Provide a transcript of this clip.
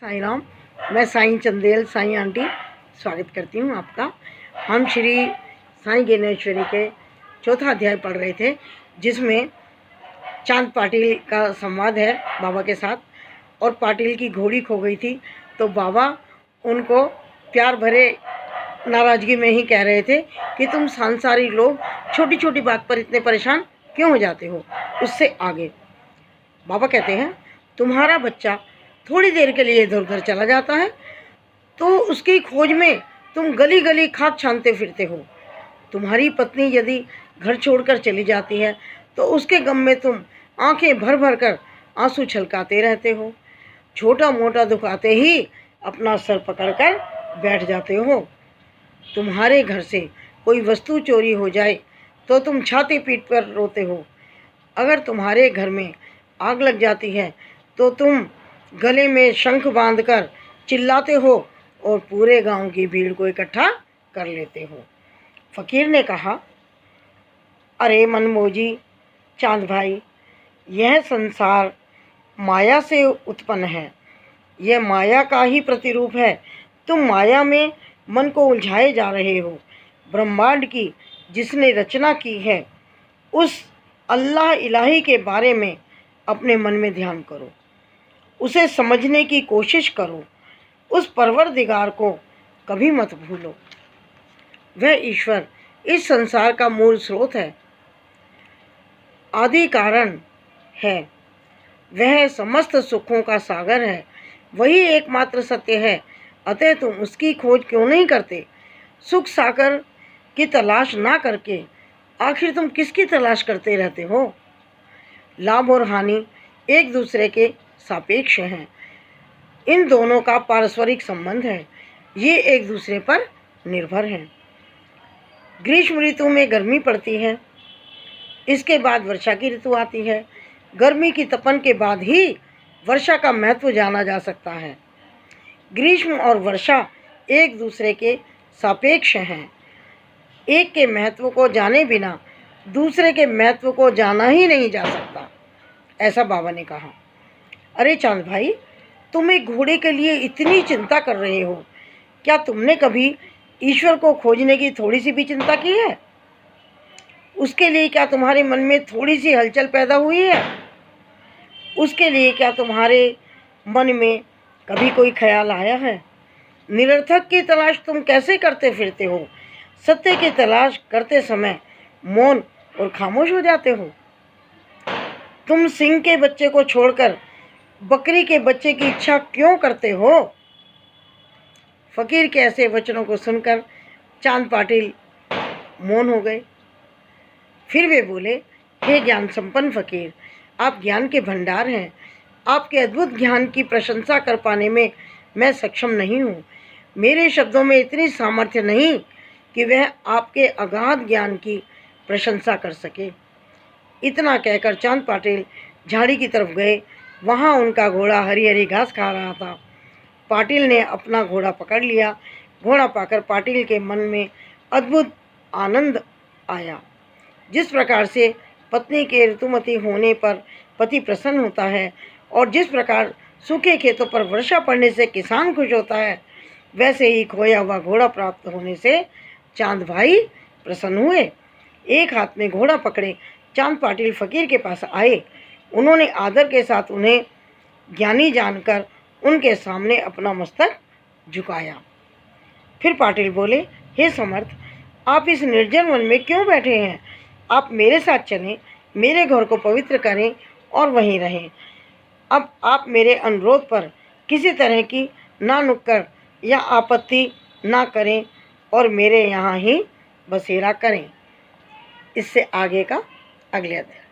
साईं राम। मैं साईं चंदेल साईं आंटी स्वागत करती हूँ आपका। हम श्री साईं ज्ञानेश्वरी के चौथा अध्याय पढ़ रहे थे, जिसमें चांद पाटिल का संवाद है बाबा के साथ। और पाटिल की घोड़ी खो गई थी, तो बाबा उनको प्यार भरे नाराज़गी में ही कह रहे थे कि तुम सांसारिक लोग छोटी छोटी बात पर इतने परेशान क्यों हो जाते हो। उससे आगे बाबा कहते हैं, तुम्हारा बच्चा थोड़ी देर के लिए इधर उधर चला जाता है तो उसकी खोज में तुम गली गली खाक छानते फिरते हो। तुम्हारी पत्नी यदि घर छोड़कर चली जाती है तो उसके गम में तुम आंखें भर भर कर आंसू छलकाते रहते हो। छोटा मोटा दुख आते ही अपना सर पकड़कर बैठ जाते हो। तुम्हारे घर से कोई वस्तु चोरी हो जाए तो तुम छाती पीट कर रोते हो। अगर तुम्हारे घर में आग लग जाती है तो तुम गले में शंख बांधकर चिल्लाते हो और पूरे गांव की भीड़ को इकट्ठा कर लेते हो। फकीर ने कहा, अरे मनमोजी चांद भाई, यह संसार माया से उत्पन्न है, यह माया का ही प्रतिरूप है। तुम माया में मन को उलझाए जा रहे हो। ब्रह्मांड की जिसने रचना की है उस अल्लाह इलाही के बारे में अपने मन में ध्यान करो, उसे समझने की कोशिश करो। उस परवरदिगार को कभी मत भूलो। वह ईश्वर इस संसार का मूल स्रोत है, आदि कारण है। वह समस्त सुखों का सागर है, वही एकमात्र सत्य है। अतः तुम उसकी खोज क्यों नहीं करते? सुख सागर की तलाश ना करके आखिर तुम किसकी तलाश करते रहते हो? लाभ और हानि एक दूसरे के सापेक्ष हैं। इन दोनों का पारस्परिक संबंध है, ये एक दूसरे पर निर्भर हैं। ग्रीष्म ऋतु में गर्मी पड़ती है, इसके बाद वर्षा की ऋतु आती है। गर्मी की तपन के बाद ही वर्षा का महत्व जाना जा सकता है। ग्रीष्म और वर्षा एक दूसरे के सापेक्ष हैं। एक के महत्व को जाने बिना दूसरे के महत्व को जाना ही नहीं जा सकता, ऐसा बाबा ने कहा। अरे चांद भाई, तुम एक घोड़े के लिए इतनी चिंता कर रहे हो, क्या तुमने कभी ईश्वर को खोजने की थोड़ी सी भी चिंता की है? उसके लिए क्या तुम्हारे मन में थोड़ी सी हलचल पैदा हुई है? उसके लिए क्या तुम्हारे मन में कभी कोई ख्याल आया है? निरर्थक की तलाश तुम कैसे करते फिरते हो? सत्य की तलाश करते समय मौन और खामोश हो जाते हो। तुम सिंह के बच्चे को छोड़कर बकरी के बच्चे की इच्छा क्यों करते हो? फकीर के ऐसे वचनों को सुनकर चांद पाटिल मौन हो गए। फिर वे बोले, हे ज्ञान संपन्न फकीर, आप ज्ञान के भंडार हैं। आपके अद्भुत ज्ञान की प्रशंसा कर पाने में मैं सक्षम नहीं हूँ। मेरे शब्दों में इतनी सामर्थ्य नहीं कि वह आपके अगाध ज्ञान की प्रशंसा कर सके। इतना कहकर चांद पाटिल झाड़ी की तरफ गए। वहाँ उनका घोड़ा हरी हरी घास खा रहा था। पाटिल ने अपना घोड़ा पकड़ लिया। घोड़ा पाकर पाटिल के मन में अद्भुत आनंद आया। जिस प्रकार से पत्नी के ऋतुमती होने पर पति प्रसन्न होता है और जिस प्रकार सूखे खेतों पर वर्षा पड़ने से किसान खुश होता है, वैसे ही खोया हुआ घोड़ा प्राप्त होने से चांद भाई प्रसन्न हुए। एक हाथ में घोड़ा पकड़े चांद पाटिल फकीर के पास आए। उन्होंने आदर के साथ उन्हें ज्ञानी जानकर उनके सामने अपना मस्तक झुकाया। फिर पाटिल बोले, हे समर्थ, आप इस निर्जन वन में क्यों बैठे हैं? आप मेरे साथ चलें, मेरे घर को पवित्र करें और वहीं रहें। अब आप मेरे अनुरोध पर किसी तरह की ना नुक्कड़ या आपत्ति ना करें और मेरे यहाँ ही बसेरा करें। इससे आगे का अगले अध्याय।